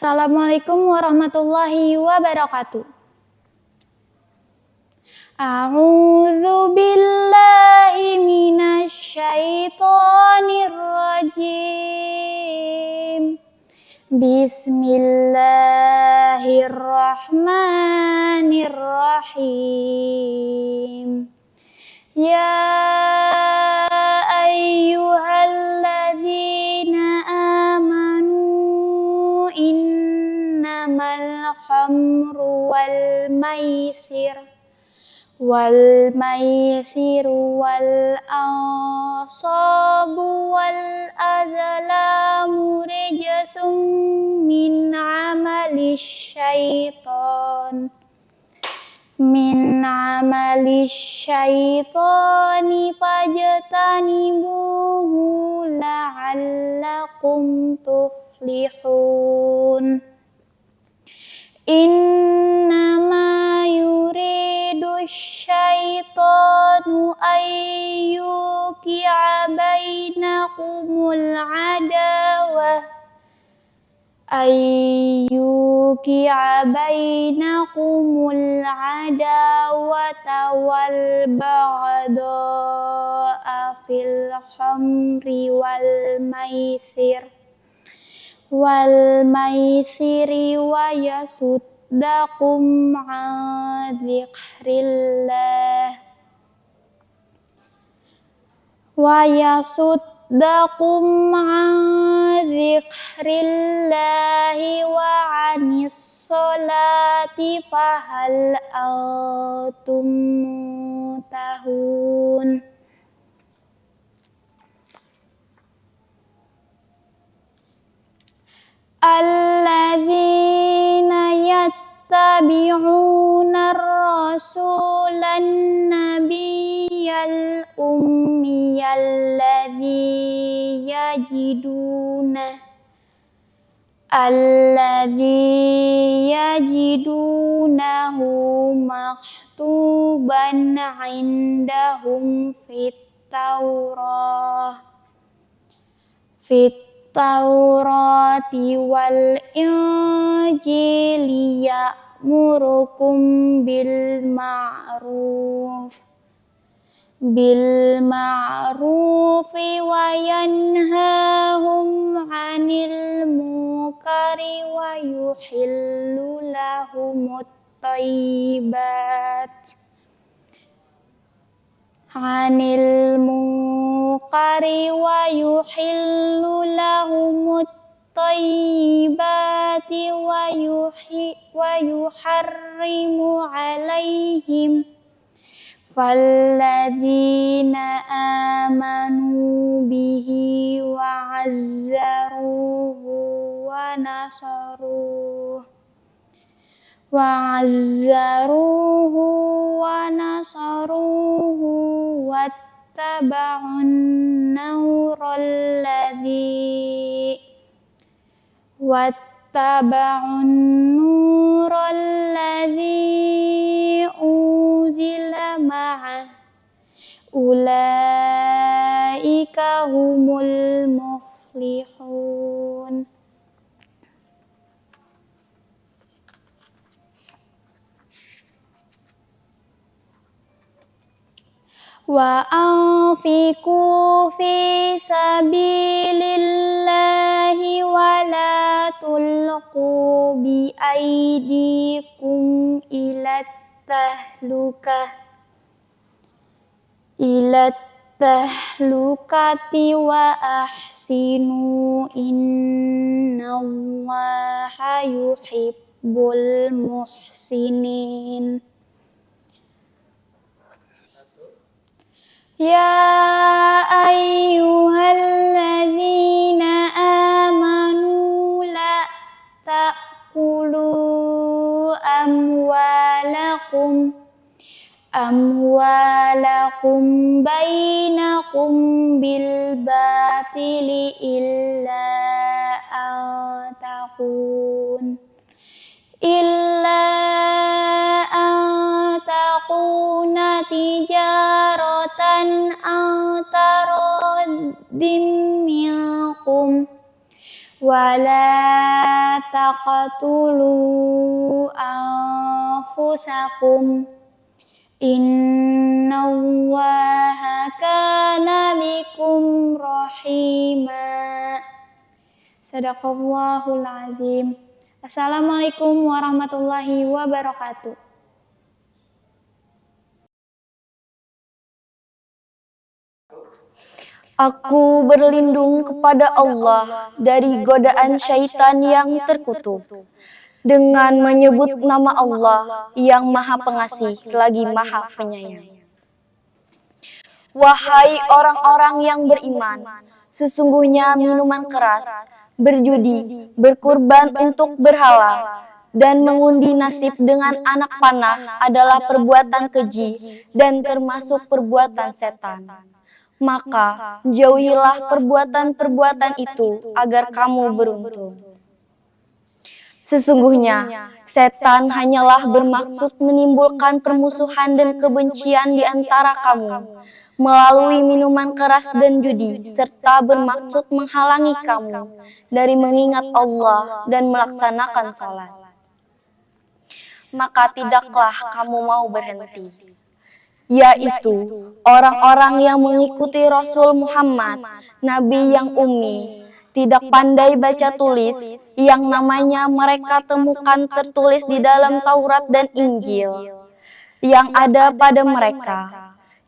Assalamualaikum warahmatullahi wabarakatuh. A'udzu billahi minasy syaithanir rajim. Bismillahirrahmanirrahim. Ya ayyuhalladzina amanu innamal khamru wal maisiru wal ansabu wal azlamu rijsum min amali syaitani fajtanibuhu la'allakum tuflihun. Innama yuridu syaitanu ayyuki'a bainakumul adawata wal baghdha'a fil khamri wal maisiri wa yasuddakum an dzikrillah wa anis sholati fahal antum muntahun. Alladzina yattabi'una ar-rasulan nabiyyal ummiyal ladzi yajidunahu maktuban 'indahum fit Taurati wal Injili ya'murukum bil ma'rufi wa yanhahum 'anil munkari wa yuhillu lahumut thayyibat wa yuharrimu 'alaihim falladzina amanu bihi wa 'azzaruhu wa nasaruhu wattaba'un nural ladzi unzila ma'ah ulaika humul muflihun. Wa anfiqu fi sabilillahi wa la tulqu bi aydikum ilat tahlukati wa ahsinu innallaha yuhibbul muhsinin. Ya ayyuhalladzina amanu la ta'kulu amwalakum bainakum bil batili illa an takuna tijaratan antaraddim minkum wala taqtulu anfusakum innallaha kana bikum rahima. Sadaqallahul azim. Assalamualaikum warahmatullahi wabarakatuh. Aku berlindung kepada Allah dari godaan syaitan yang terkutuk dengan menyebut nama Allah yang Maha Pengasih lagi Maha Penyayang. Wahai orang-orang yang beriman, sesungguhnya minuman keras, berjudi, berkurban untuk berhala, dan mengundi nasib dengan anak panah adalah perbuatan keji dan termasuk perbuatan setan. Maka jauhilah perbuatan-perbuatan itu agar kamu beruntung. Sesungguhnya setan hanyalah bermaksud menimbulkan permusuhan dan kebencian di antara kamu melalui minuman keras dan judi, serta bermaksud menghalangi kamu dari mengingat Allah dan melaksanakan salat. Maka tidaklah kamu mau berhenti, yaitu orang-orang yang mengikuti Rasul Muhammad, Nabi yang ummi, tidak pandai baca tulis, yang namanya mereka temukan tertulis di dalam Taurat dan Injil yang ada pada mereka.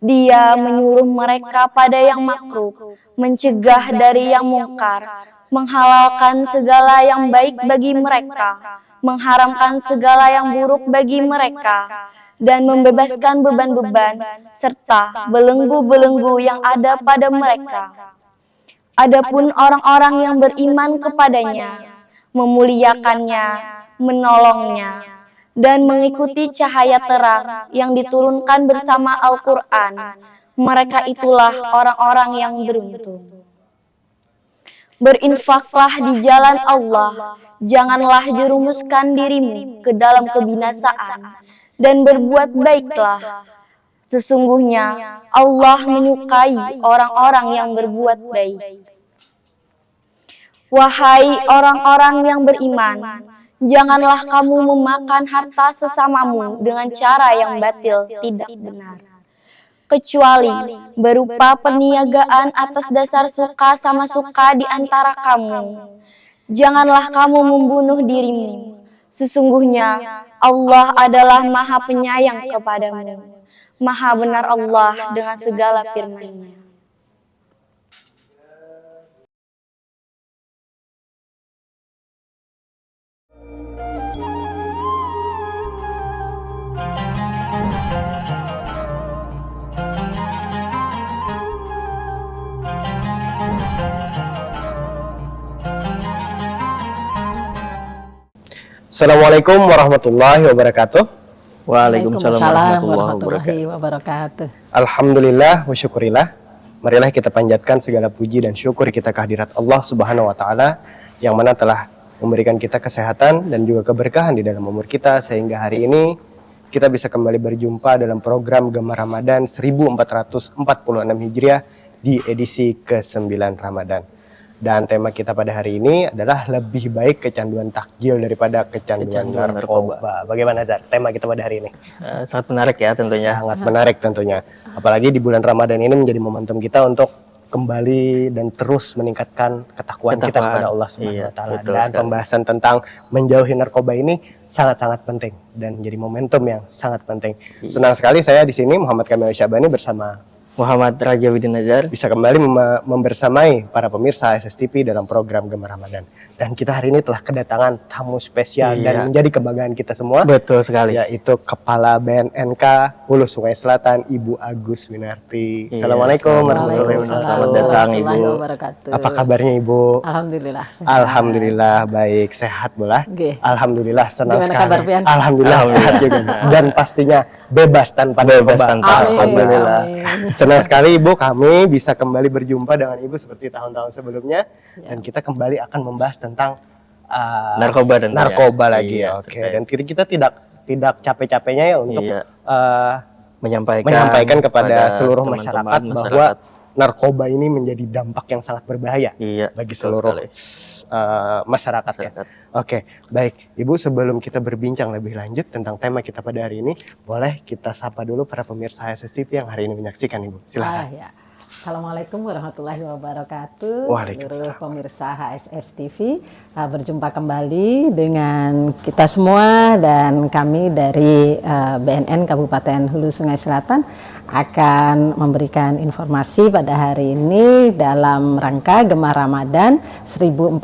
Dia menyuruh mereka pada yang makruh, mencegah dari yang mungkar, menghalalkan segala yang baik bagi mereka, mengharamkan segala yang buruk bagi mereka, dan membebaskan beban-beban serta belenggu-belenggu yang ada pada mereka. Adapun orang-orang yang beriman kepadanya, memuliakannya, menolongnya, dan mengikuti cahaya terang yang diturunkan bersama Al-Quran, mereka itulah orang-orang yang beruntung. Berinfaklah di jalan Allah, janganlah jerumuskan dirimu ke dalam kebinasaan, dan berbuat baiklah. Sesungguhnya Allah menyukai orang-orang yang berbuat baik. Wahai orang-orang yang beriman, janganlah kamu memakan harta sesamamu dengan cara yang batil tidak benar, kecuali berupa perniagaan atas dasar suka sama suka di antara kamu. Janganlah kamu membunuh dirimu. Sesungguhnya Allah adalah Maha Penyayang kepadamu. Maha benar Allah dengan segala firman-Nya. Assalamualaikum warahmatullahi wabarakatuh. Waalaikumsalam warahmatullahi wabarakatuh. Alhamdulillah wa syukurillah. Marilah kita panjatkan segala puji dan syukur kita kehadirat Allah Subhanahu wa taala yang mana telah memberikan kita kesehatan dan juga keberkahan di dalam umur kita sehingga hari ini kita bisa kembali berjumpa dalam program Gemar Ramadan 1446 Hijriah di edisi ke-9 Ramadan. Dan tema kita pada hari ini adalah lebih baik kecanduan takjil daripada kecanduan narkoba. Bagaimana Zar? Tema kita pada hari ini? Sangat menarik ya tentunya. Sangat menarik tentunya. Apalagi di bulan Ramadan ini menjadi momentum kita untuk kembali dan terus meningkatkan ketakwaan kita kepada Allah Subhanahu wa taala. Dan pembahasan tentang menjauhi narkoba ini sangat-sangat penting dan menjadi momentum yang sangat penting. Senang sekali saya di sini Muhammad Kamil Syabani bersama Muhammad Raja Widin Nazar bisa kembali membersamai para pemirsa SSTV dalam program Gemar Ramadan. Dan kita hari ini telah kedatangan tamu spesial dan menjadi kebanggaan kita semua. Betul sekali. Yaitu Kepala BNNK Hulu Sungai Selatan, Ibu Agus Winarti. Assalamualaikum warahmatullahi wabarakatuh. Selamat datang Ibu. Apa kabarnya Ibu? Alhamdulillah. Alhamdulillah baik, sehat bola. Alhamdulillah senang Gimana sekali. Kabar, Alhamdulillah sehat juga. Dan pastinya bebas tanpa narkoba. Alhamdulillah. Senang sekali Ibu kami bisa kembali berjumpa dengan Ibu seperti tahun-tahun sebelumnya. Dan kita kembali akan membahas tentang narkoba lagi. Oke. Dan kita tidak capek-capeknya ya untuk menyampaikan kepada seluruh masyarakat bahwa narkoba ini menjadi dampak yang sangat berbahaya bagi seluruh masyarakat ya. Oke, baik. Ibu, sebelum kita berbincang lebih lanjut tentang tema kita pada hari ini, boleh kita sapa dulu para pemirsa HSS TV yang hari ini menyaksikan, Ibu. Silakan. Ya. Assalamualaikum warahmatullahi wabarakatuh. Waalaikumsalam. Seluruh pemirsa HSS TV, berjumpa kembali dengan kita semua dan kami dari BNN Kabupaten Hulu Sungai Selatan akan memberikan informasi pada hari ini dalam rangka Gemar Ramadan 1446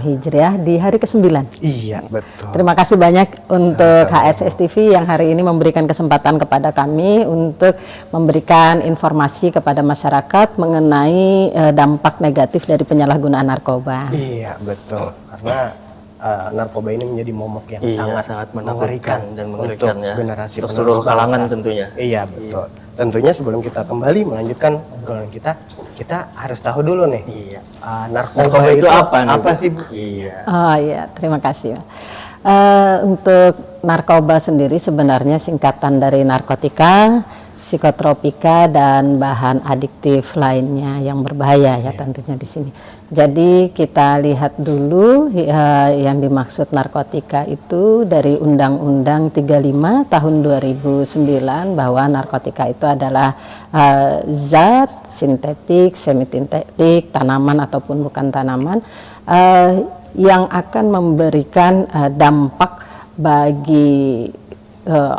Hijriah di hari ke-9. Iya, betul. Terima kasih banyak untuk HSS TV yang hari ini memberikan kesempatan kepada kami untuk memberikan informasi kepada masyarakat mengenai dampak negatif dari penyalahgunaan narkoba. Iya, betul. Karena narkoba ini menjadi momok yang sangat mengerikan dan mengerikan untuk ya. generasi Untuk seluruh penerus kalangan bangsa. tentunya. Iya, betul. Tentunya sebelum kita kembali melanjutkan obrolan kita harus tahu dulu nih. Iya. Narkoba itu apa nih, Bu? sih, Bu? Iya. Oh iya, terima kasih. Untuk narkoba sendiri sebenarnya singkatan dari narkotika, psikotropika, dan bahan adiktif lainnya yang berbahaya ya tentunya di sini. Jadi kita lihat dulu yang dimaksud narkotika itu dari Undang-Undang 35 tahun 2009 bahwa narkotika itu adalah zat sintetik, semisintetik, tanaman ataupun bukan tanaman yang akan memberikan dampak bagi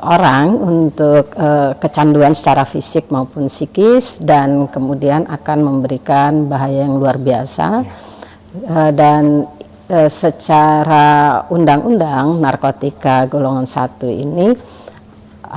orang untuk kecanduan secara fisik maupun psikis dan kemudian akan memberikan bahaya yang luar biasa dan secara undang-undang narkotika golongan 1 ini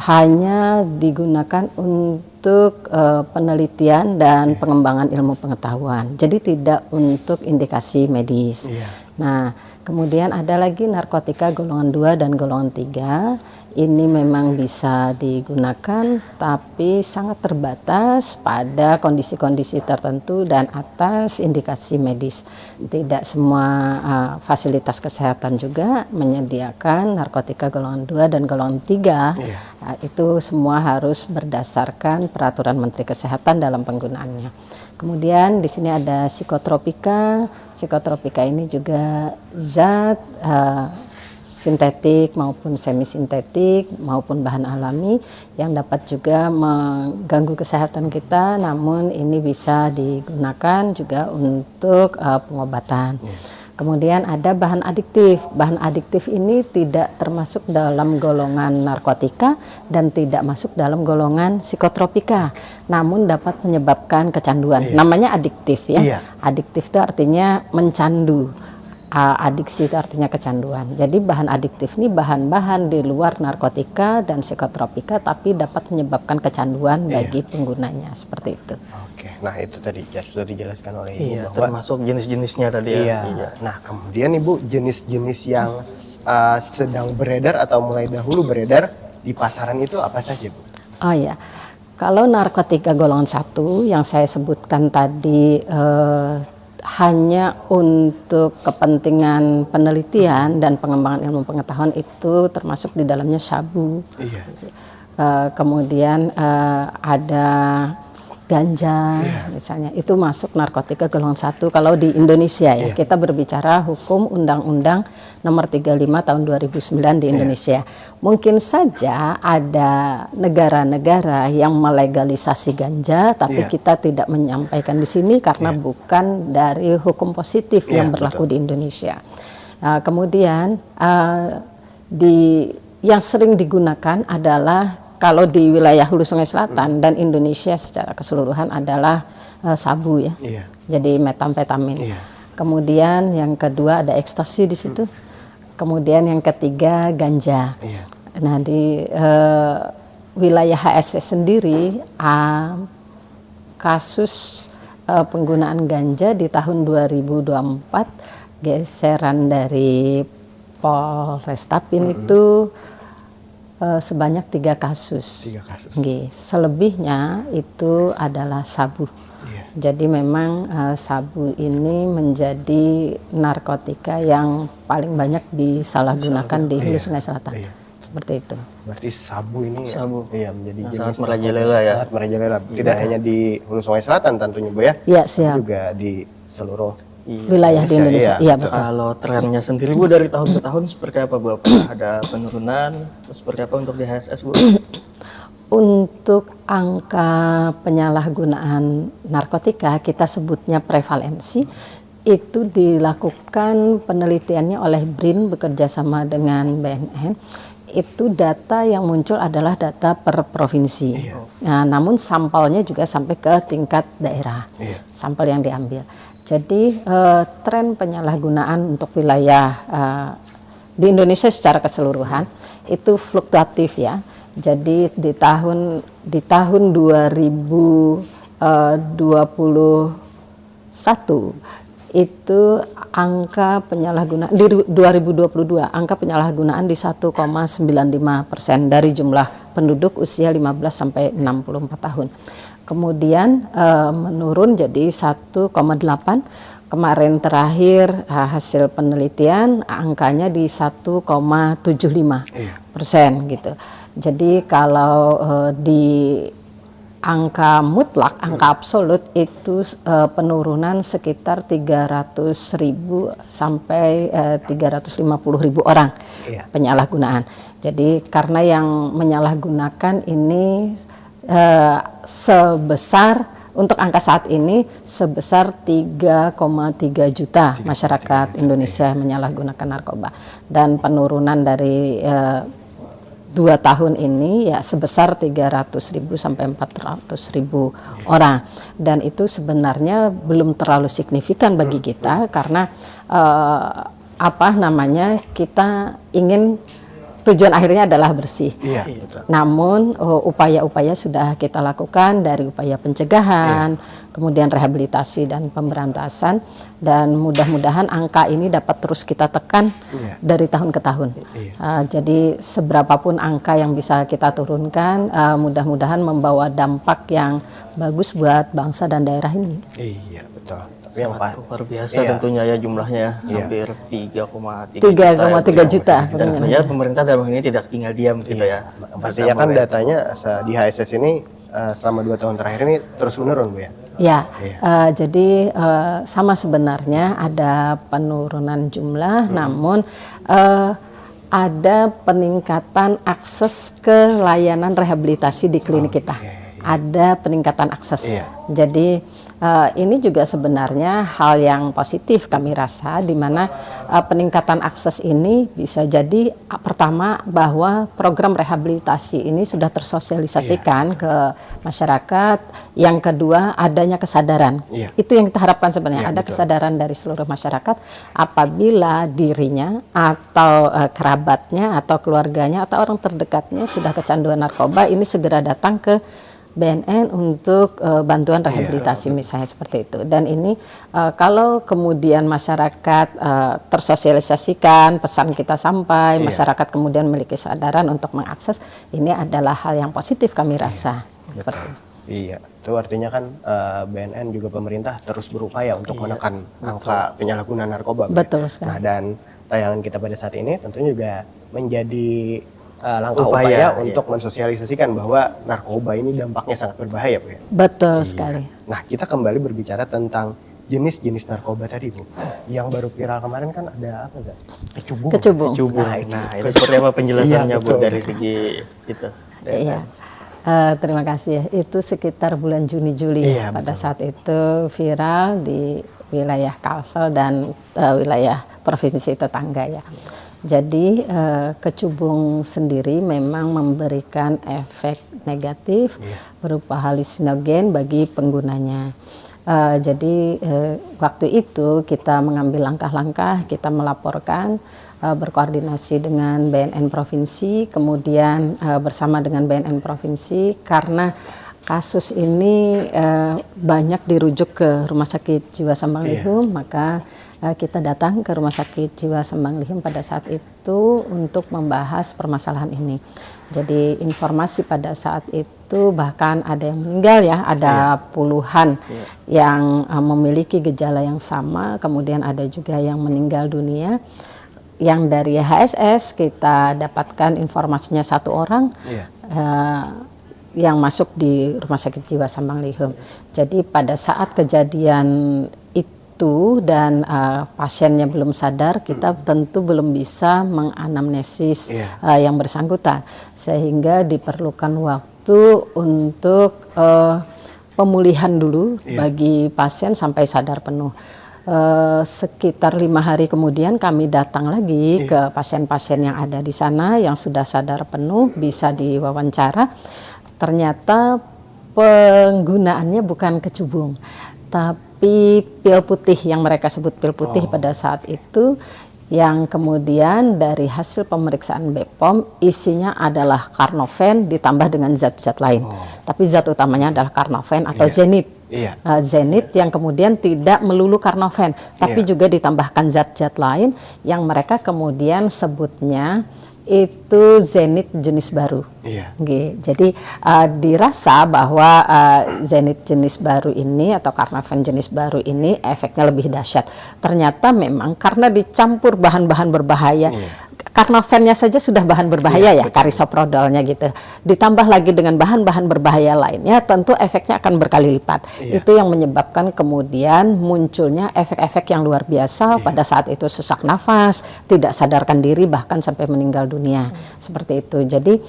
hanya digunakan untuk penelitian dan pengembangan ilmu pengetahuan, jadi tidak untuk indikasi medis. Nah, kemudian ada lagi narkotika golongan 2 dan golongan 3. Ini memang bisa digunakan tapi sangat terbatas pada kondisi-kondisi tertentu dan atas indikasi medis. Tidak semua fasilitas kesehatan juga menyediakan narkotika golongan 2 dan golongan 3. Itu semua harus berdasarkan peraturan Menteri Kesehatan dalam penggunaannya. Kemudian di sini ada psikotropika. Psikotropika ini juga zat sintetik maupun semisintetik maupun bahan alami yang dapat juga mengganggu kesehatan kita, namun ini bisa digunakan juga untuk pengobatan. Kemudian ada bahan adiktif. Bahan adiktif ini tidak termasuk dalam golongan narkotika dan tidak masuk dalam golongan psikotropika, namun dapat menyebabkan kecanduan. Namanya adiktif ya. Adiktif itu artinya mencandu. Adiksi itu artinya kecanduan. Jadi bahan adiktif ini bahan-bahan di luar narkotika dan psikotropika tapi dapat menyebabkan kecanduan bagi penggunanya, seperti itu. Oke, nah itu tadi sudah dijelaskan oleh Ibu bahwa termasuk jenis-jenisnya tadi ya. Nah, kemudian Ibu, jenis-jenis yang sedang beredar atau mulai dahulu beredar di pasaran itu apa saja, Bu? Oh ya, kalau narkotika golongan 1 yang saya sebutkan tadi hanya untuk kepentingan penelitian dan pengembangan ilmu pengetahuan itu termasuk di dalamnya sabu. Kemudian ada ganja misalnya, itu masuk narkotika golongan 1 kalau di Indonesia ya. Kita berbicara hukum Undang-Undang nomor 35 tahun 2009 di Indonesia. Mungkin saja ada negara-negara yang melegalisasi ganja tapi kita tidak menyampaikan di sini karena bukan dari hukum positif yang berlaku di Indonesia. Kemudian yang sering digunakan adalah kalau di wilayah Hulu Sungai Selatan dan Indonesia secara keseluruhan adalah sabu ya. Jadi metamfetamin. Kemudian yang kedua ada ekstasi di situ. Kemudian yang ketiga ganja. Nah, di wilayah HSS sendiri kasus penggunaan ganja di tahun 2024 geseran dari Polrestapin itu sebanyak 3 kasus. 3 kasus. Selebihnya itu adalah sabu. Jadi memang sabu ini menjadi narkotika yang paling banyak disalahgunakan di Hulu Sungai Selatan. Seperti itu. Berarti sabu ini menjadi jenis sangat merajalela ya. Sangat merajalela. Tidak hanya di Hulu Sungai Selatan tentunya, Bu ya. Iya, siap. Juga di seluruh wilayah di Indonesia. Iya, betul. Kalau trennya sendiri Bu dari tahun ke tahun seperti apa Bu? Apakah ada penurunan? Terus seperti apa untuk di HSS Bu? Untuk angka penyalahgunaan narkotika, kita sebutnya prevalensi, itu dilakukan penelitiannya oleh BRIN bekerja sama dengan BNN. Itu data yang muncul adalah data per provinsi. Nah, namun sampelnya juga sampai ke tingkat daerah, sampel yang diambil. Jadi tren penyalahgunaan untuk wilayah di Indonesia secara keseluruhan itu fluktuatif ya. Jadi di tahun 2021 itu angka penyalahgunaan di 2022 angka penyalahgunaan di 1,95% dari jumlah penduduk usia 15 sampai 64 tahun. Kemudian menurun jadi 1,8. Kemarin terakhir hasil penelitian angkanya di 1,75% gitu. Jadi kalau di angka mutlak, angka absolut itu penurunan sekitar 300.000 sampai 350.000 orang penyalahgunaan. Jadi karena yang menyalahgunakan ini sebesar untuk angka saat ini sebesar 3,3 juta masyarakat Indonesia menyalahgunakan narkoba, dan penurunan dari 2 tahun ini ya sebesar 300.000 sampai 400.000 orang, dan itu sebenarnya belum terlalu signifikan bagi kita karena kita ingin tujuan akhirnya adalah bersih. Namun upaya-upaya sudah kita lakukan dari upaya pencegahan, kemudian rehabilitasi dan pemberantasan, dan mudah-mudahan angka ini dapat terus kita tekan dari tahun ke tahun. Jadi seberapapun angka yang bisa kita turunkan, mudah-mudahan membawa dampak yang bagus buat bangsa dan daerah ini. Iya, betul. Tapi yang luar biasa tentunya ya jumlahnya, hampir 3,3 juta. Dan tentunya pemerintah dalam ini tidak tinggal diam gitu ya. Pastinya kan datanya di HSS ini selama 2 tahun terakhir ini terus menurun Bu ya? Ya, jadi sama sebenarnya ada penurunan jumlah, namun ada peningkatan akses ke layanan rehabilitasi di klinik kita. Ada peningkatan akses. Jadi ini juga sebenarnya hal yang positif kami rasa, di mana peningkatan akses ini bisa jadi pertama bahwa program rehabilitasi ini sudah tersosialisasikan ke masyarakat. Yang kedua adanya kesadaran. Itu yang kita harapkan sebenarnya, ada kesadaran dari seluruh masyarakat apabila dirinya atau kerabatnya atau keluarganya atau orang terdekatnya sudah kecanduan narkoba, ini segera datang ke BNN untuk bantuan rehabilitasi misalnya seperti itu. Dan ini kalau kemudian masyarakat tersosialisasikan, pesan kita sampai, masyarakat kemudian memiliki kesadaran untuk mengakses, ini adalah hal yang positif kami rasa. Iya, itu artinya kan BNN juga pemerintah terus berupaya untuk menekan angka penyalahgunaan narkoba. Betul sekali. Nah, dan tayangan kita pada saat ini tentunya juga menjadi langkah upaya untuk mensosialisasikan bahwa narkoba ini dampaknya sangat berbahaya Bu ya? Betul sekali. Nah, kita kembali berbicara tentang jenis-jenis narkoba tadi Bu. Yang baru viral kemarin kan ada apa enggak? Kecubung. Nah, itu seperti apa penjelasannya Bu dari segi itu? Terima kasih ya. Itu sekitar bulan Juni-Juli pada saat itu viral di wilayah Kalsel dan wilayah provinsi tetangga ya. Jadi kecubung sendiri memang memberikan efek negatif berupa halusinogen bagi penggunanya. Jadi waktu itu kita mengambil langkah-langkah, kita melaporkan, berkoordinasi dengan BNN Provinsi, kemudian bersama dengan BNN Provinsi, karena kasus ini banyak dirujuk ke Rumah Sakit Jiwa Sambanglihum, maka kita datang ke Rumah Sakit Jiwa Sambanglihum pada saat itu untuk membahas permasalahan ini. Jadi informasi pada saat itu bahkan ada yang meninggal ya, ada puluhan yang memiliki gejala yang sama, kemudian ada juga yang meninggal dunia. Yang dari HSS kita dapatkan informasinya 1 orang yang masuk di Rumah Sakit Jiwa Sambanglihum. Jadi pada saat kejadian itu itu dan pasiennya belum sadar, kita tentu belum bisa menganamnesis yang bersangkutan, sehingga diperlukan waktu untuk pemulihan dulu bagi pasien sampai sadar penuh. Sekitar 5 hari kemudian kami datang lagi ke pasien-pasien yang ada di sana yang sudah sadar penuh, bisa diwawancara. Ternyata penggunaannya bukan kecubung, tapi pil putih yang mereka sebut pil putih pada saat itu, yang kemudian dari hasil pemeriksaan BPOM isinya adalah Carnoven ditambah dengan zat-zat lain. Tapi zat utamanya adalah Carnoven atau Zenit. Zenit yang kemudian tidak melulu Carnoven, tapi juga ditambahkan zat-zat lain yang mereka kemudian sebutnya itu Zenit jenis baru. Jadi dirasa bahwa Zenit jenis baru ini atau Carnoven jenis baru ini efeknya lebih dahsyat. Ternyata memang karena dicampur bahan-bahan berbahaya. Carnovennya saja sudah bahan berbahaya karisoprodolnya gitu. Ditambah lagi dengan bahan-bahan berbahaya lainnya, tentu efeknya akan berkali lipat. Itu yang menyebabkan kemudian munculnya efek-efek yang luar biasa pada saat itu, sesak nafas, tidak sadarkan diri, bahkan sampai meninggal dunia. Seperti itu. Jadi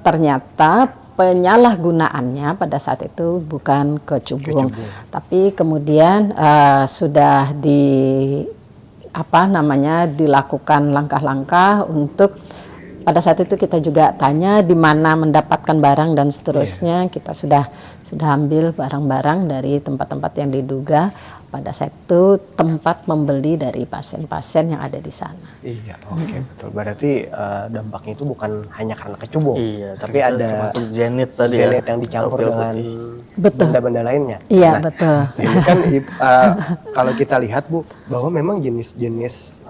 ternyata penyalahgunaannya pada saat itu bukan kecubung. Tapi kemudian sudah dilakukan langkah-langkah untuk, pada saat itu kita juga tanya di mana mendapatkan barang dan seterusnya. Kita sudah ambil barang-barang dari tempat-tempat yang diduga pada saat itu tempat membeli dari pasien-pasien yang ada di sana. Betul. Berarti dampaknya itu bukan hanya karena kecubung, tapi ada Zenit tadi Zenit yang dicampur dengan benda-benda lainnya. Betul. Ini kan kalau kita lihat Bu, bahwa memang jenis-jenis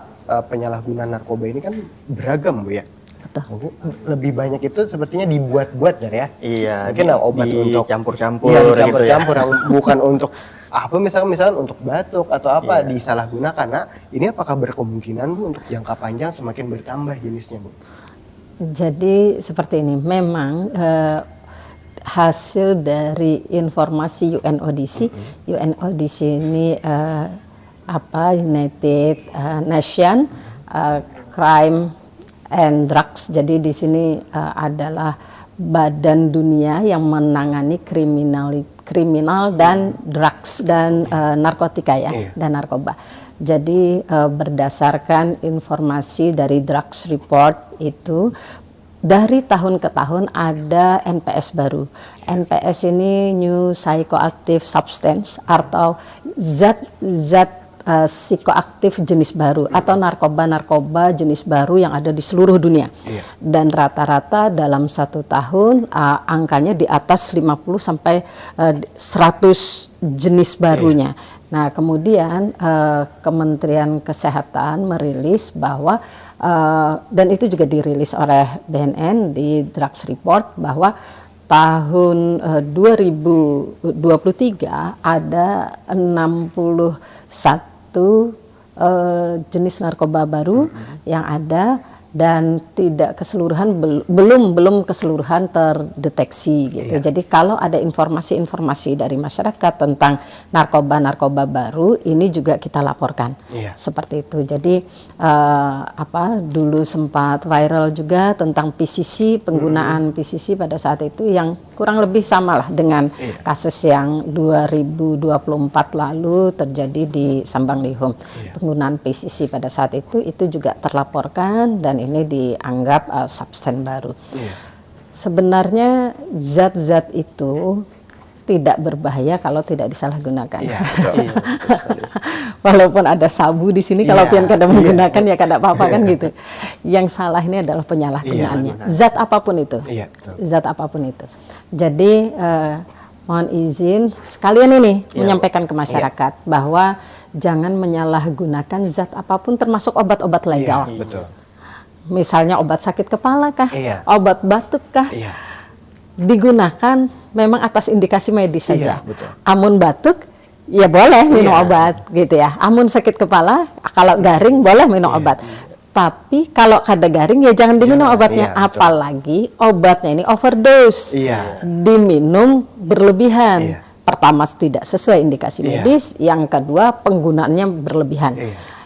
penyalahgunaan narkoba ini kan beragam Bu ya. Mungkin lebih banyak itu sepertinya dibuat-buat ya. Mungkin obat untuk campur-campur dicampur-campur yang bukan untuk apa, misalkan untuk batuk atau apa disalahgunakan. Nah, ini apakah berkemungkinan Bu untuk jangka panjang semakin bertambah jenisnya Bu? Jadi seperti ini, memang hasil dari informasi UNODC. UNODC ini United Nation Crime and Drugs. Jadi di sini adalah badan dunia yang menangani kriminal dan drugs dan narkotika dan narkoba. Jadi berdasarkan informasi dari drugs report itu, dari tahun ke tahun ada NPS baru. NPS ini New Psychoactive Substance atau zat psikoaktif jenis baru atau narkoba jenis baru yang ada di seluruh dunia. Dan rata-rata dalam 1 tahun angkanya di atas 50 sampai 100 jenis barunya. Nah, kemudian Kementerian Kesehatan merilis bahwa dan itu juga dirilis oleh BNN di Drugs Report bahwa tahun 2023 ada 61 jenis narkoba baru yang ada, dan tidak keseluruhan belum keseluruhan terdeteksi gitu. Jadi kalau ada informasi-informasi dari masyarakat tentang narkoba baru, ini juga kita laporkan. Seperti itu. Jadi dulu sempat viral juga tentang PCC, penggunaan PCC pada saat itu yang kurang lebih sama lah dengan kasus yang 2024 lalu terjadi di Sambang Lihum. Penggunaan PCC pada saat itu juga terlaporkan dan ini dianggap substan baru. Sebenarnya zat-zat itu tidak berbahaya kalau tidak disalahgunakan. Walaupun ada sabu di sini, kalau pian kada menggunakan ya kada apa-apa kan gitu. Yang salah ini adalah penyalahgunaannya. Zat apapun itu. Zat apapun itu. Jadi mohon izin sekalian ini menyampaikan ke masyarakat bahwa jangan menyalahgunakan zat apapun termasuk obat-obat legal. Misalnya obat sakit kepala kah, obat batuk kah, digunakan memang atas indikasi medis saja. Amun batuk, ya boleh minum obat gitu ya. Amun sakit kepala, kalau garing boleh minum obat. Tapi kalau kada garing ya jangan diminum obatnya. Apalagi obatnya ini overdose, diminum berlebihan. pertama tidak sesuai indikasi medis, yang kedua penggunaannya berlebihan.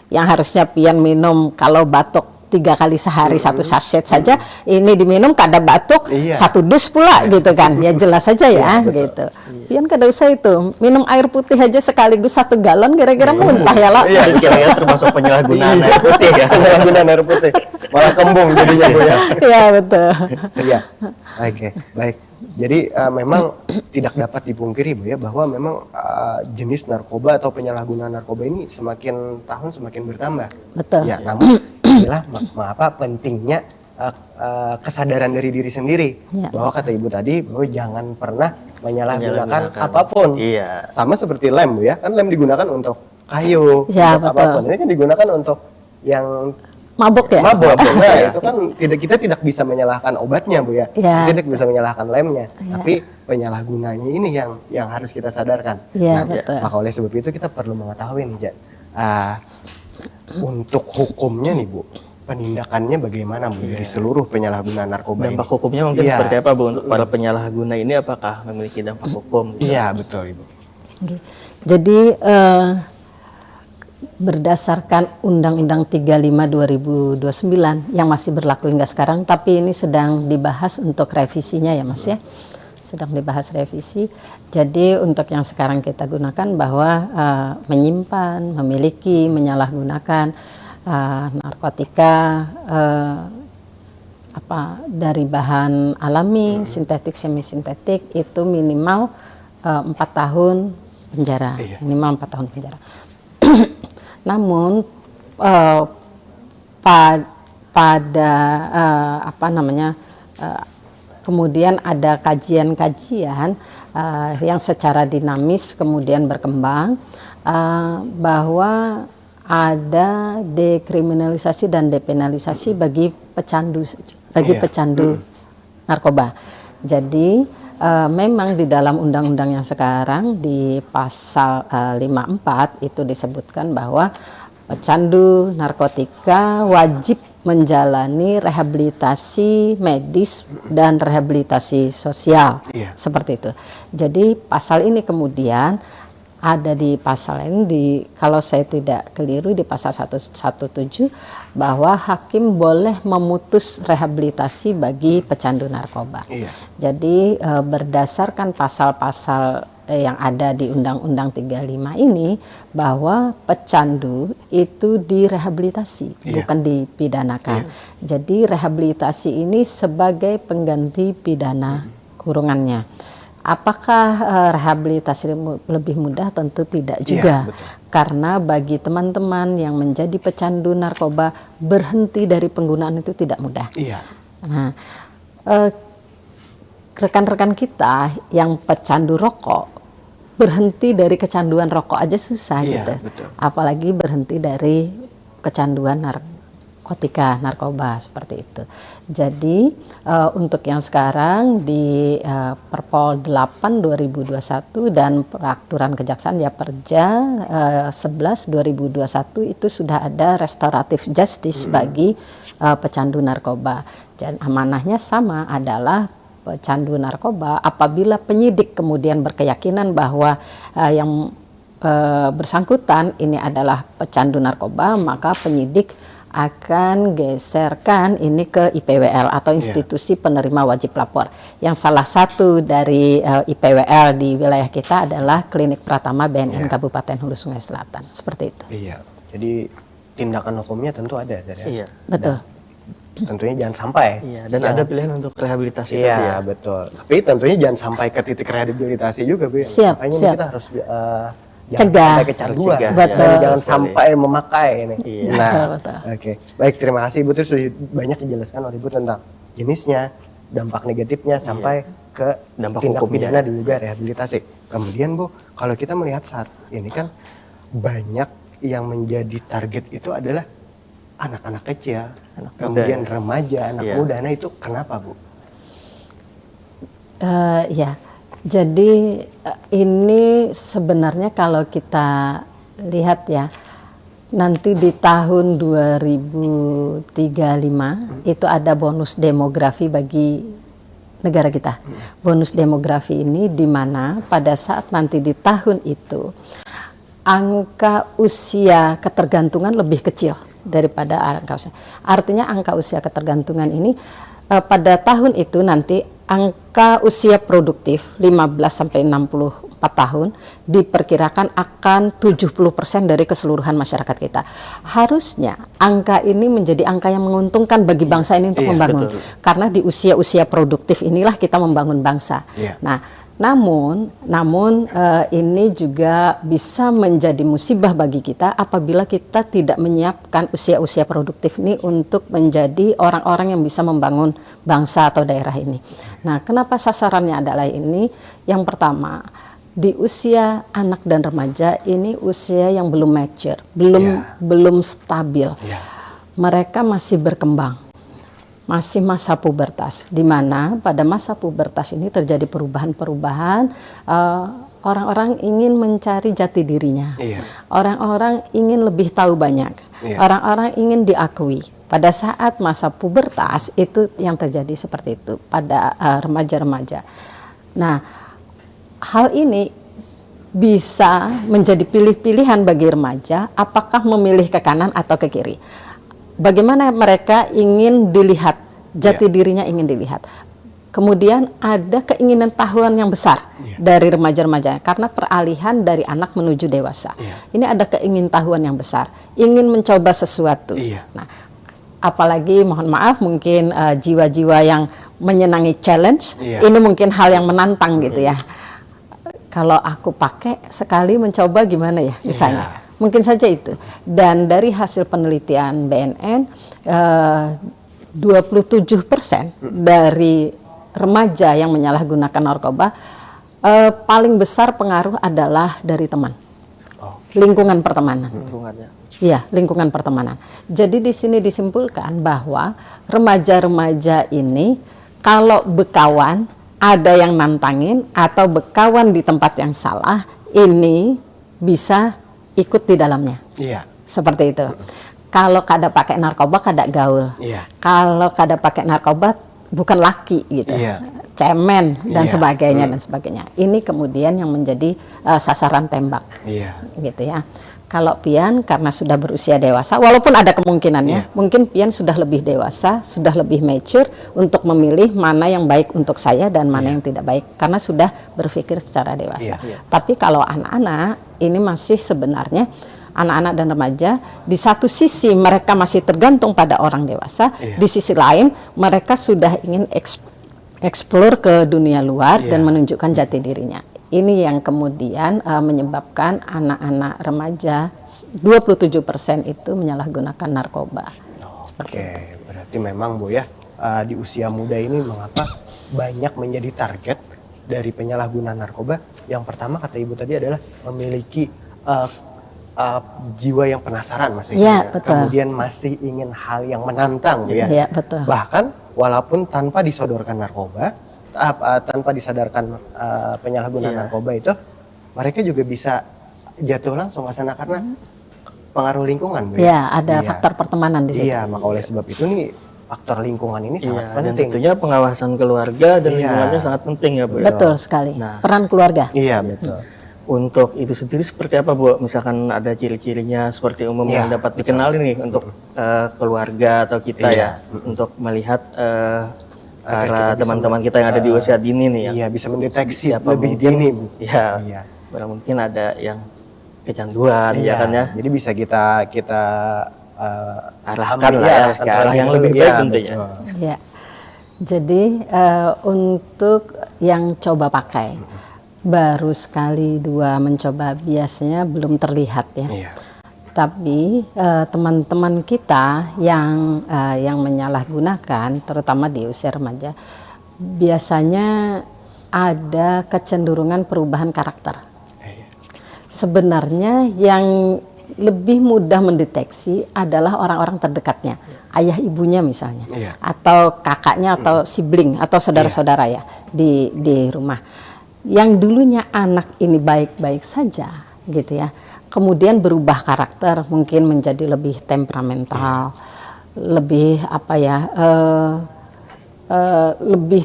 Yang harusnya pian minum kalau batuk 3 kali sehari 1 saset saja, ini diminum kada batuk 1 dus pula gitu kan, ya jelas saja ya gitu. Pian kada usah itu, minum air putih aja sekaligus 1 galon kira-kira muntah ya lo. Kira-kira termasuk penyalahgunaan air putih ya. Penyalahgunaan air putih, malah kembung jadinya Bu ya. Iya betul. Iya, oke, baik. Jadi memang tidak dapat dipungkiri Bu ya, bahwa memang jenis narkoba atau penyalahgunaan narkoba ini semakin tahun semakin bertambah. Betul. Ya, namun inilah pentingnya kesadaran dari diri sendiri, bahwa kata Ibu tadi bahwa jangan pernah menyalahgunakan apapun. Iya. Sama seperti lem Bu ya, kan lem digunakan untuk kayu, Ya, untuk betul. apapun. Ini kan digunakan untuk yang Mabuk ya? mabuk. Nah, itu kan kita tidak bisa menyalahkan obatnya Bu ya. Ya. Kita tidak bisa menyalahkan lemnya, tapi penyalahgunanya ini yang harus kita sadarkan. Ya, Nah, betul. maka oleh sebab itu kita perlu mengetahui nih, untuk hukumnya nih Bu, penindakannya bagaimana Bu dari seluruh penyalahgunaan narkoba ini? Dampak hukumnya mungkin Iya. seperti apa Bu untuk para penyalahguna ini, apakah memiliki dampak hukum? Iya, betul Ibu. Oke. Jadi berdasarkan Undang-Undang 35 2029 yang masih berlaku hingga sekarang, tapi ini sedang dibahas untuk revisinya ya Mas ya, sedang dibahas revisi. Jadi untuk yang sekarang kita gunakan bahwa menyimpan, memiliki, menyalahgunakan narkotika dari bahan alami, sintetik, semi sintetik itu minimal 4 tahun penjara, minimal 4 tahun penjara. Namun kemudian ada kajian-kajian yang secara dinamis kemudian berkembang bahwa ada dekriminalisasi dan depenalisasi bagi pecandu narkoba. Jadi memang di dalam undang-undang yang sekarang di pasal 54 itu disebutkan bahwa pecandu narkotika wajib menjalani rehabilitasi medis dan rehabilitasi sosial. Seperti itu. Jadi pasal ini kemudian ada di pasal ini, kalau saya tidak keliru di pasal 117 bahwa hakim boleh memutus rehabilitasi bagi pecandu narkoba. Jadi berdasarkan pasal-pasal yang ada di Undang-Undang 35 ini bahwa pecandu itu direhabilitasi, bukan dipidanakan. Jadi rehabilitasi ini sebagai pengganti pidana kurungannya. Apakah rehabilitasi lebih mudah? Tentu tidak juga. Karena bagi teman-teman yang menjadi pecandu narkoba, berhenti dari penggunaan itu tidak mudah. Nah, rekan-rekan kita yang pecandu rokok, berhenti dari kecanduan rokok aja susah gitu. Apalagi berhenti dari kecanduan narkoba seperti itu. Jadi untuk yang sekarang di Perpol 8 2021 dan Peraturan Kejaksaan ya Perja 11 2021 itu sudah ada restoratif justice bagi pecandu narkoba. Dan amanahnya sama, adalah pecandu narkoba apabila penyidik kemudian berkeyakinan bahwa yang bersangkutan ini adalah pecandu narkoba, maka penyidik akan geserkan ini ke IPWL atau institusi penerima wajib lapor. Yang salah satu dari IPWL di wilayah kita adalah Klinik Pratama BNN Kabupaten Hulu Sungai Selatan. Seperti itu. Jadi tindakan hukumnya tentu ada. Betul. Tentunya jangan sampai. Dan ada pilihan untuk rehabilitasi. Betul. Tapi tentunya jangan sampai ke titik rehabilitasi juga, Bu. Makanya kita harus cegah, sampai kecanduan, jangan sampai memakai ini. Nah, oke. Baik, terima kasih Ibu, terus sudah banyak dijelaskan oleh Ibu tentang jenisnya, dampak negatifnya sampai ke dampak tindak hukumnya. pidana dan juga rehabilitasi. Kemudian Bu, kalau kita melihat saat ini kan banyak yang menjadi target itu adalah anak-anak kecil, kemudian remaja, anak muda. Nah itu kenapa Bu? Jadi ini sebenarnya kalau kita lihat ya, nanti di tahun 2035 itu ada bonus demografi bagi negara kita. Bonus demografi ini di mana pada saat nanti di tahun itu angka usia ketergantungan lebih kecil daripada angka usia. Artinya angka usia ketergantungan ini pada tahun itu nanti angka usia produktif 15 sampai 64 tahun diperkirakan akan 70% dari keseluruhan masyarakat kita. Harusnya angka ini menjadi angka yang menguntungkan bagi bangsa ini untuk membangun. Betul. Karena di usia-usia produktif inilah kita membangun bangsa. Nah, namun ini juga bisa menjadi musibah bagi kita apabila kita tidak menyiapkan usia-usia produktif ini untuk menjadi orang-orang yang bisa membangun bangsa atau daerah ini. Nah, kenapa sasarannya adalah ini? Yang pertama, di usia anak dan remaja ini usia yang belum mature, belum stabil. Mereka masih berkembang. Masih masa pubertas, di mana pada masa pubertas ini terjadi perubahan-perubahan, orang-orang ingin mencari jati dirinya, orang-orang ingin lebih tahu banyak, orang-orang ingin diakui. Pada saat masa pubertas itu yang terjadi seperti itu pada remaja-remaja. Nah, hal ini bisa menjadi pilih-pilihan bagi remaja, apakah memilih ke kanan atau ke kiri. Bagaimana mereka ingin dilihat, jati dirinya ingin dilihat. Kemudian ada keinginan tahuan yang besar dari remaja-remaja karena peralihan dari anak menuju dewasa. Ini ada keinginan tahuan yang besar, ingin mencoba sesuatu. Nah, apalagi mohon maaf mungkin jiwa-jiwa yang menyenangi challenge, ini mungkin hal yang menantang gitu ya. Kalau aku pakai sekali mencoba gimana ya misalnya. Mungkin saja itu. Dan dari hasil penelitian BNN, 27% dari remaja yang menyalahgunakan narkoba, paling besar pengaruh adalah dari teman. Lingkungan pertemanan. Iya, lingkungan pertemanan. Jadi di sini disimpulkan bahwa remaja-remaja ini kalau bekawan, ada yang nantangin atau bekawan di tempat yang salah, ini bisa ikut di dalamnya, seperti itu. Kalau kada pakai narkoba, kada gaul. Kalau kada pakai narkoba, bukan laki gitu, cemen dan sebagainya dan sebagainya. Ini kemudian yang menjadi sasaran tembak, gitu ya. Kalau pian karena sudah berusia dewasa, walaupun ada kemungkinannya, mungkin pian sudah lebih dewasa, sudah lebih mature untuk memilih mana yang baik untuk saya dan mana yang tidak baik, karena sudah berpikir secara dewasa. Tapi kalau anak-anak ini masih sebenarnya anak-anak dan remaja, di satu sisi mereka masih tergantung pada orang dewasa, di sisi lain mereka sudah ingin explore ke dunia luar dan menunjukkan jati dirinya. Ini yang kemudian menyebabkan anak-anak remaja 27% itu menyalahgunakan narkoba. Berarti memang Bu ya, di usia muda ini mengapa banyak menjadi target dari penyalahgunaan narkoba? Yang pertama kata Ibu tadi adalah memiliki jiwa yang penasaran kemudian masih ingin hal yang menantang Bu ya. Betul. Bahkan walaupun tanpa disodorkan narkoba, tanpa disadarkan penyalahgunaan narkoba itu, mereka juga bisa jatuh langsung ke sana karena pengaruh lingkungan. Ada faktor pertemanan di situ. Maka oleh sebab itu nih faktor lingkungan ini sangat penting. Dan tentunya pengawasan keluarga dan lingkungannya sangat penting ya Bu. Betul sekali. Peran keluarga. Betul. Untuk itu sendiri seperti apa Bu? Misalkan ada ciri-cirinya seperti umum yang dapat dikenali nih untuk keluarga atau kita untuk melihat para teman-teman kita yang ada di usia dini nih ya. Bisa mendeteksi lebih dini Bu. Barang mungkin ada yang kecanduan ya kan ya. Jadi bisa kita arahkan lah ya ke arah yang lebih baik tentunya. Jadi untuk yang coba pakai baru sekali dua mencoba biasanya belum terlihat ya. Tapi teman-teman kita yang menyalahgunakan, terutama di usia remaja, biasanya ada kecenderungan perubahan karakter. Sebenarnya yang lebih mudah mendeteksi adalah orang-orang terdekatnya, ayah ibunya misalnya, atau kakaknya atau sibling atau saudara-saudara ya di rumah. Yang dulunya anak ini baik-baik saja, gitu ya. Kemudian berubah karakter, mungkin menjadi lebih temperamental, lebih lebih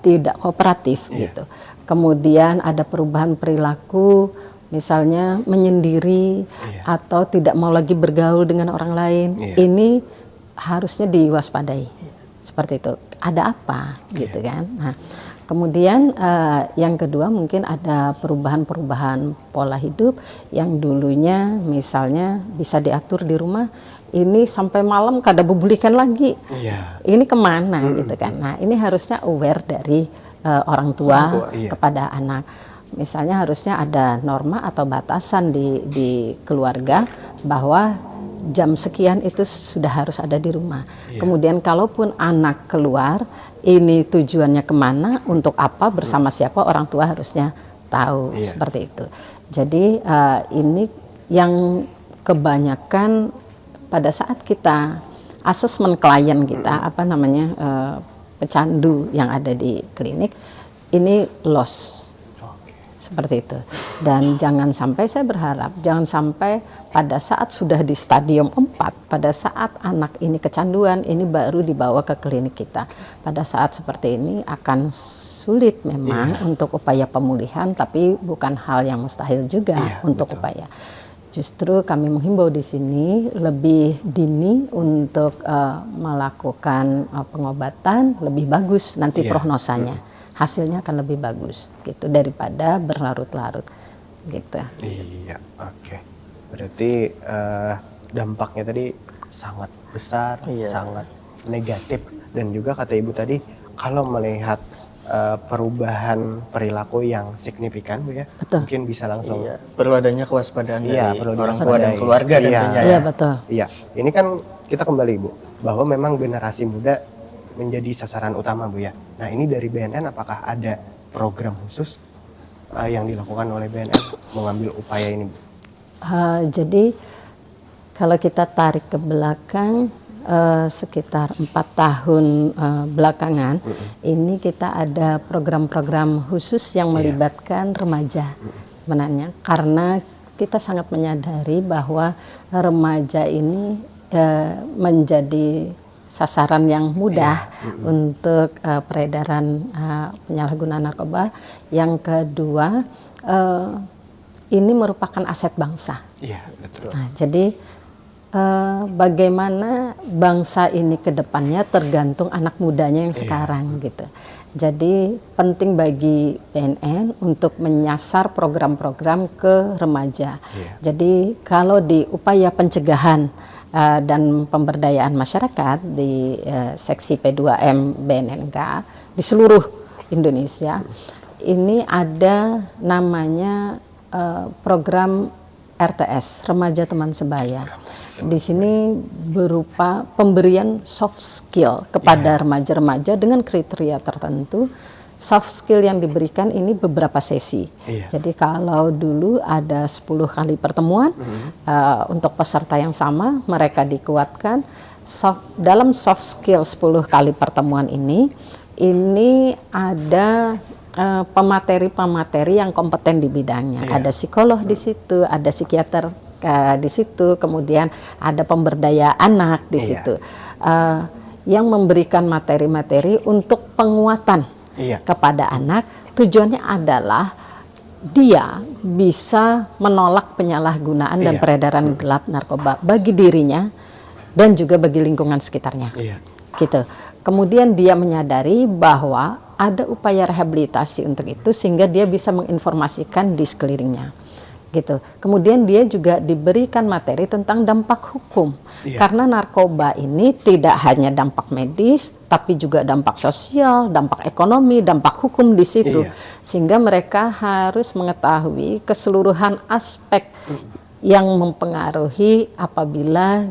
tidak kooperatif gitu. Kemudian ada perubahan perilaku, misalnya menyendiri atau tidak mau lagi bergaul dengan orang lain. Ini harusnya diwaspadai. Seperti itu. Ada apa gitu kan? Nah, kemudian yang kedua mungkin ada perubahan-perubahan pola hidup yang dulunya misalnya bisa diatur di rumah, ini sampai malam kada bebulikan lagi. Ini kemana gitu kan? Nah, ini harusnya aware dari orang tua kepada anak. Misalnya harusnya ada norma atau batasan di keluarga bahwa jam sekian itu sudah harus ada di rumah. Kemudian kalaupun anak keluar, ini tujuannya kemana, untuk apa, bersama siapa, orang tua harusnya tahu seperti itu. Jadi ini yang kebanyakan pada saat kita asesmen klien kita, pecandu yang ada di klinik, ini loss. Seperti itu. Dan jangan sampai, saya berharap jangan sampai pada saat sudah di stadium 4, pada saat anak ini kecanduan, ini baru dibawa ke klinik kita. Pada saat seperti ini akan sulit memang untuk upaya pemulihan, tapi bukan hal yang mustahil juga untuk upaya. Justru kami menghimbau di sini lebih dini untuk melakukan pengobatan, lebih bagus nanti prognosanya. Hasilnya akan lebih bagus gitu daripada berlarut-larut gitu. Iya, oke. Berarti dampaknya tadi sangat besar, sangat negatif, dan juga kata Ibu tadi kalau melihat perubahan perilaku yang signifikan, Bu ya, mungkin bisa langsung. Perlu adanya kewaspadaan dari perlu orang tua dan keluarga tentunya. Iya, betul. Iya, ini kan kita kembali, Bu, bahwa memang generasi muda menjadi sasaran utama, Bu ya. Nah, ini dari BNN apakah ada program khusus yang dilakukan oleh BNN mengambil upaya ini, Bu? Jadi kalau kita tarik ke belakang sekitar 4 tahun belakangan, ini kita ada program-program khusus yang melibatkan remaja sebenarnya, karena kita sangat menyadari bahwa remaja ini menjadi sasaran yang mudah untuk peredaran penyalahgunaan narkoba. Yang kedua, ini merupakan aset bangsa. Iya, betul. Nah, jadi bagaimana bangsa ini ke depannya tergantung anak mudanya yang sekarang gitu. Jadi penting bagi BNN untuk menyasar program-program ke remaja. Jadi kalau di upaya pencegahan dan pemberdayaan masyarakat di seksi P2M BNNK di seluruh Indonesia, ini ada namanya program RTS, Remaja Teman Sebaya. Di sini berupa pemberian soft skill kepada remaja-remaja dengan kriteria tertentu. Soft skill yang diberikan ini beberapa sesi. Jadi kalau dulu ada 10 kali pertemuan untuk peserta yang sama, mereka dikuatkan. Dalam soft skill 10 kali pertemuan ini ada pemateri-pemateri yang kompeten di bidangnya. Ada psikolog di situ, ada psikiater di situ, kemudian ada pemberdaya anak di situ, yang memberikan materi-materi untuk penguatan kepada anak. Tujuannya adalah dia bisa menolak penyalahgunaan dan peredaran gelap narkoba bagi dirinya dan juga bagi lingkungan sekitarnya. Gitu. Kemudian dia menyadari bahwa ada upaya rehabilitasi untuk itu sehingga dia bisa menginformasikan di sekelilingnya. Gitu. Kemudian dia juga diberikan materi tentang dampak hukum, karena narkoba ini tidak hanya dampak medis, tapi juga dampak sosial, dampak ekonomi, dampak hukum di situ, sehingga mereka harus mengetahui keseluruhan aspek yang mempengaruhi apabila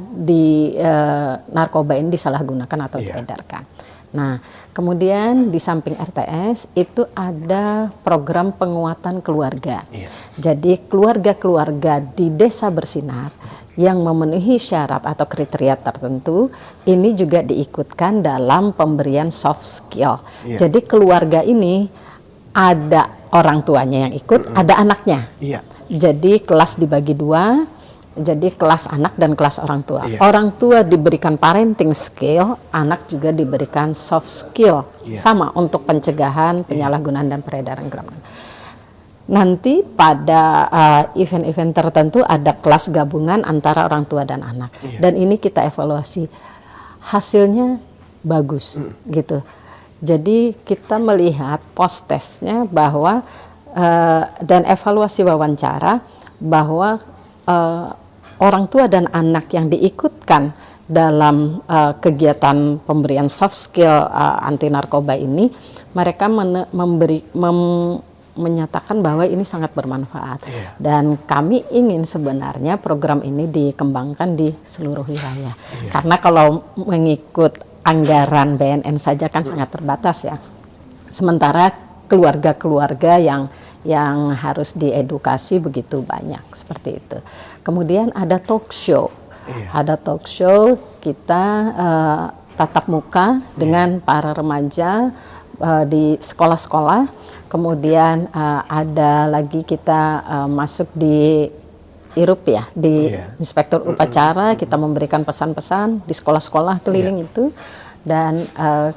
narkoba ini disalahgunakan atau diedarkan. Nah, kemudian di samping RTS itu ada program penguatan keluarga. Jadi keluarga-keluarga di Desa Bersinar yang memenuhi syarat atau kriteria tertentu ini juga diikutkan dalam pemberian soft skill. Jadi keluarga ini ada orang tuanya yang ikut, ada anaknya. Jadi kelas dibagi 2. Jadi kelas anak dan kelas orang tua. Iya. Orang tua diberikan parenting skill, anak juga diberikan soft skill. Iya. Sama untuk pencegahan penyalahgunaan dan peredaran gelap. Nanti pada event-event tertentu ada kelas gabungan antara orang tua dan anak. Iya. Dan ini kita evaluasi. Hasilnya bagus gitu. Jadi kita melihat post testnya bahwa dan evaluasi wawancara bahwa orang tua dan anak yang diikutkan dalam kegiatan pemberian soft skill anti narkoba ini, mereka menyatakan bahwa ini sangat bermanfaat. Iya. Dan kami ingin sebenarnya program ini dikembangkan di seluruh wilayah. Iya. Karena kalau mengikut anggaran BNN saja kan sangat terbatas ya. Sementara keluarga-keluarga yang harus diedukasi begitu banyak, seperti itu. Kemudian ada talk show. Iya. Ada talk show kita tatap muka dengan para remaja di sekolah-sekolah. Kemudian ada lagi kita masuk di IRUP ya, di Inspektur Upacara, kita memberikan pesan-pesan di sekolah-sekolah keliling itu. Dan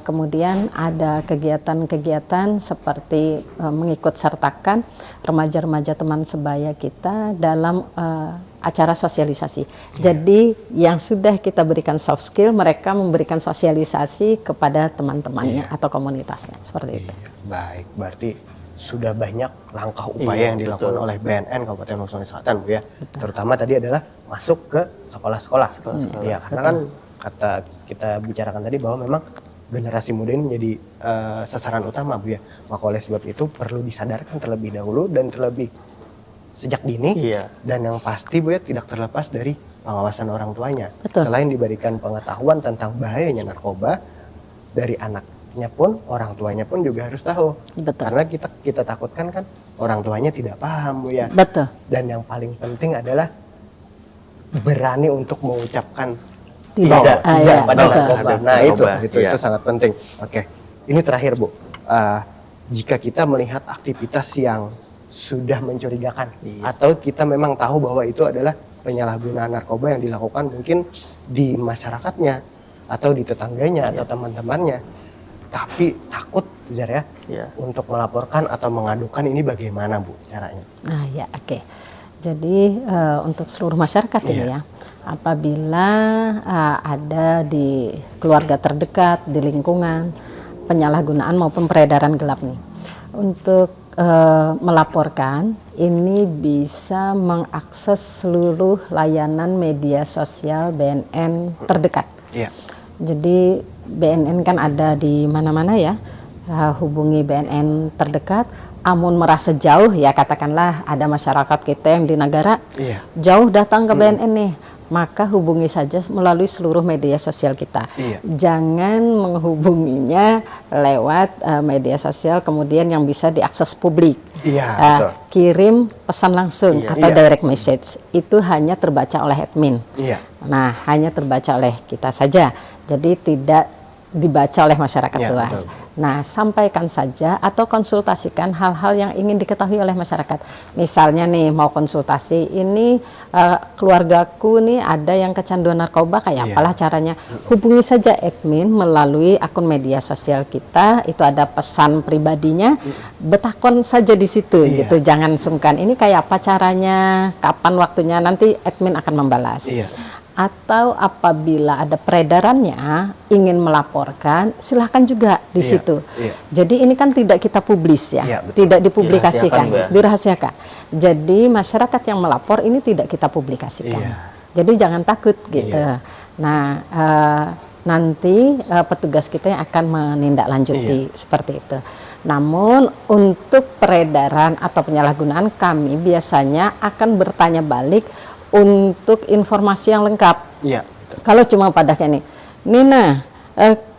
kemudian ada kegiatan-kegiatan seperti mengikut sertakan remaja-remaja teman sebaya kita dalam acara sosialisasi. Jadi yang sudah kita berikan soft skill, mereka memberikan sosialisasi kepada teman-temannya atau komunitasnya, seperti itu. Baik, berarti sudah banyak langkah upaya yang dilakukan oleh BNN Kabupaten Bogor Selatan, Bu ya. Terutama tadi adalah masuk ke sekolah-sekolah. Iya, karena kan kata kita bicarakan tadi bahwa memang generasi muda ini menjadi sasaran utama, Bu ya. Maka oleh sebab itu perlu disadarkan terlebih dahulu dan terlebih sejak dini. Iya. Dan yang pasti, Bu ya, tidak terlepas dari pengawasan orang tuanya. Betul. Selain diberikan pengetahuan tentang bahayanya narkoba, dari anaknya pun, orang tuanya pun juga harus tahu. Betul. Karena kita takutkan kan orang tuanya tidak paham, Bu ya. Betul. Dan yang paling penting adalah berani untuk mengucapkan Tidak. tidak pada betul. narkoba. Ada Nah narkoba, itu iya. sangat penting. Oke, ini terakhir, Bu. Jika kita melihat aktivitas yang sudah mencurigakan, atau kita memang tahu bahwa itu adalah penyalahgunaan narkoba yang dilakukan mungkin di masyarakatnya atau di tetangganya atau teman-temannya, tapi takut, Jar ya, untuk melaporkan atau mengadukan, ini bagaimana, Bu, caranya? Nah ya, oke. Jadi untuk seluruh masyarakat ini ya, apabila ada di keluarga terdekat, di lingkungan, penyalahgunaan maupun peredaran gelap nih, untuk melaporkan, ini bisa mengakses seluruh layanan media sosial BNN terdekat. Iya. Jadi BNN kan ada di mana-mana ya, hubungi BNN terdekat. Amun merasa jauh ya, katakanlah ada masyarakat kita yang di negara jauh datang ke BNN nih, maka hubungi saja melalui seluruh media sosial kita. Jangan menghubunginya lewat media sosial kemudian yang bisa diakses publik. Betul. Kirim pesan langsung atau direct message, itu hanya terbaca oleh admin. Nah, hanya terbaca oleh kita saja, jadi tidak dibaca oleh masyarakat luas. Betul. Nah, sampaikan saja atau konsultasikan hal-hal yang ingin diketahui oleh masyarakat. Misalnya nih, mau konsultasi, ini keluargaku nih ada yang kecanduan narkoba, kayak apalah caranya. Hubungi saja admin melalui akun media sosial kita, itu ada pesan pribadinya, betakon saja di situ gitu. Jangan sungkan, ini kayak apa caranya, kapan waktunya, nanti admin akan membalas. Atau apabila ada peredarannya ingin melaporkan, silahkan juga di situ. Jadi ini kan tidak kita publis ya, tidak dipublikasikan, dirahasiakan. Jadi masyarakat yang melapor ini tidak kita publikasikan. Jadi jangan takut gitu. Nah nanti petugas kita yang akan menindaklanjuti seperti itu. Namun untuk peredaran atau penyalahgunaan, kami biasanya akan bertanya balik untuk informasi yang lengkap. Kalau cuma pada kayak Nina,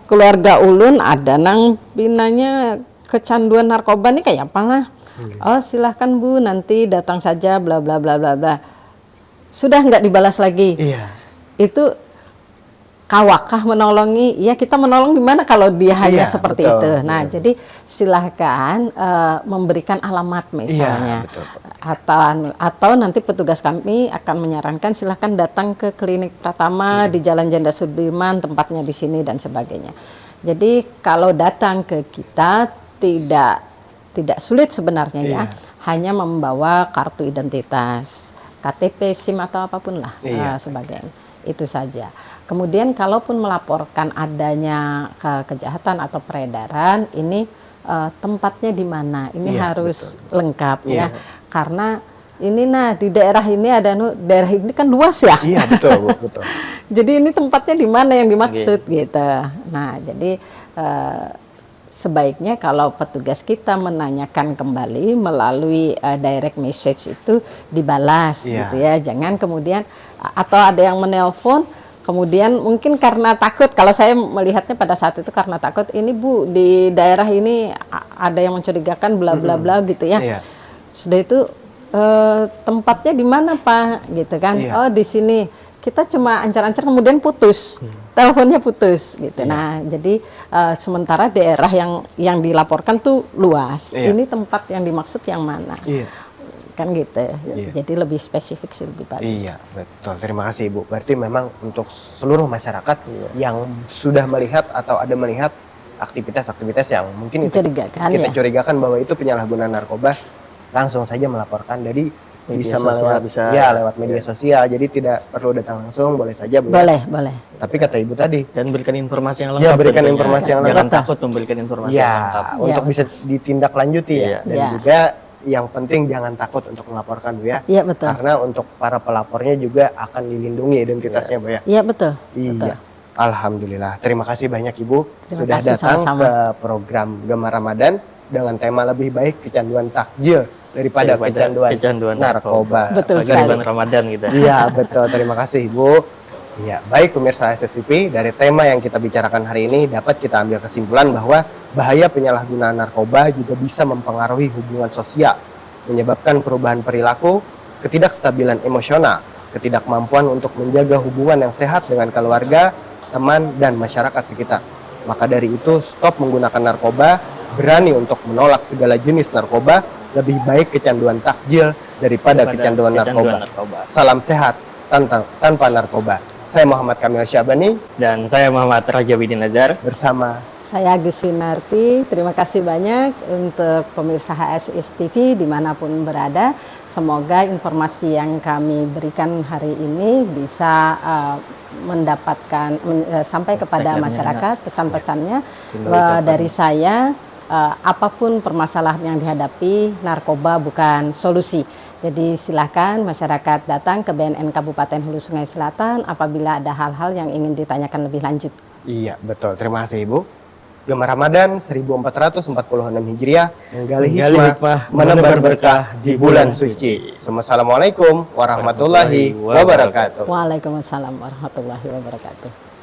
keluarga ulun ada nang pinanya kecanduan narkoba nih, kayak apalah. Oh silahkan Bu, nanti datang saja bla bla bla bla bla. Sudah nggak dibalas lagi. Itu kawakah menolongi? Ya kita menolong di mana kalau dia hanya seperti itu. Nah jadi silahkan memberikan alamat misalnya. Atau nanti petugas kami akan menyarankan silahkan datang ke klinik Pratama di Jalan Jenderal Sudirman, tempatnya di sini dan sebagainya. Jadi kalau datang ke kita tidak sulit sebenarnya ya, hanya membawa kartu identitas, KTP, SIM atau apapun lah sebagainya. Itu saja. Kemudian kalaupun melaporkan adanya kejahatan atau peredaran, ini tempatnya di mana? Ini harus lengkap ya. Karena ini di daerah ini daerah ini kan luas ya. Iya, betul, Bu, betul. Jadi ini tempatnya di mana yang dimaksud gitu. Nah, jadi sebaiknya kalau petugas kita menanyakan kembali melalui direct message itu dibalas gitu ya. Jangan kemudian atau ada yang menelpon kemudian mungkin karena takut, kalau saya melihatnya pada saat itu karena takut, ini Bu di daerah ini ada yang mencurigakan bla bla bla gitu ya. Sudah itu tempatnya di mana Pak gitu kan. Oh di sini. Kita cuma ancar-ancar kemudian putus. Teleponnya putus gitu. Nah, jadi sementara daerah yang dilaporkan tuh luas. Ini tempat yang dimaksud yang mana? Kan gitu. Jadi lebih spesifik sih, lebih bagus. Iya, betul. Terima kasih Ibu. Berarti memang untuk seluruh masyarakat yang sudah melihat atau ada melihat aktivitas-aktivitas yang mungkin itu kita curigakan bahwa itu penyalahgunaan narkoba, langsung saja melaporkan. Jadi bisa lewat media sosial. Jadi tidak perlu datang langsung, boleh saja Bu. Boleh. Tapi kata Ibu tadi, dan berikan informasi yang lengkap. Ya, berikan informasi yang lengkap. Jangan takut memberikan informasi yang lengkap. Untuk bisa ditindaklanjuti ya. Dan juga yang penting jangan takut untuk melaporkan Bu ya. Iya, betul. Karena untuk para pelapornya juga akan dilindungi identitasnya Bu ya. Iya, betul. Iya. Betul. Alhamdulillah. Terima kasih banyak Ibu sudah kasih, datang sama-sama. ke program Gemar Ramadan dengan tema lebih baik kecanduan takjil daripada kecanduan narkoba. Betul Apalagi sekali. bulan Ramadan gitu. Iya, betul. Terima kasih Ibu. Iya, baik pemirsa SSTV, dari tema yang kita bicarakan hari ini dapat kita ambil kesimpulan bahwa bahaya penyalahgunaan narkoba juga bisa mempengaruhi hubungan sosial, menyebabkan perubahan perilaku, ketidakstabilan emosional, ketidakmampuan untuk menjaga hubungan yang sehat dengan keluarga, teman, dan masyarakat sekitar. Maka dari itu, stop menggunakan narkoba, berani untuk menolak segala jenis narkoba, lebih baik kecanduan takjil daripada kecanduan narkoba. Salam sehat tanpa narkoba. Saya Muhammad Kamil Syabani. Dan saya Muhammad Raja Bidin Nazar. Bersama saya Agus Winarti. Terima kasih banyak untuk pemirsa HSS TV dimanapun berada. Semoga informasi yang kami berikan hari ini bisa mendapatkan sampai kepada masyarakat pesan-pesannya dari saya. Apapun permasalahan yang dihadapi, narkoba bukan solusi. Jadi silakan masyarakat datang ke BNN Kabupaten Hulu Sungai Selatan apabila ada hal-hal yang ingin ditanyakan lebih lanjut. Iya, betul. Terima kasih Ibu. Gemar Ramadan 1446 Hijriah, menggali hikmah, menebar berkah di bulan suci. Assalamualaikum warahmatullahi wabarakatuh. Waalaikumsalam warahmatullahi wabarakatuh.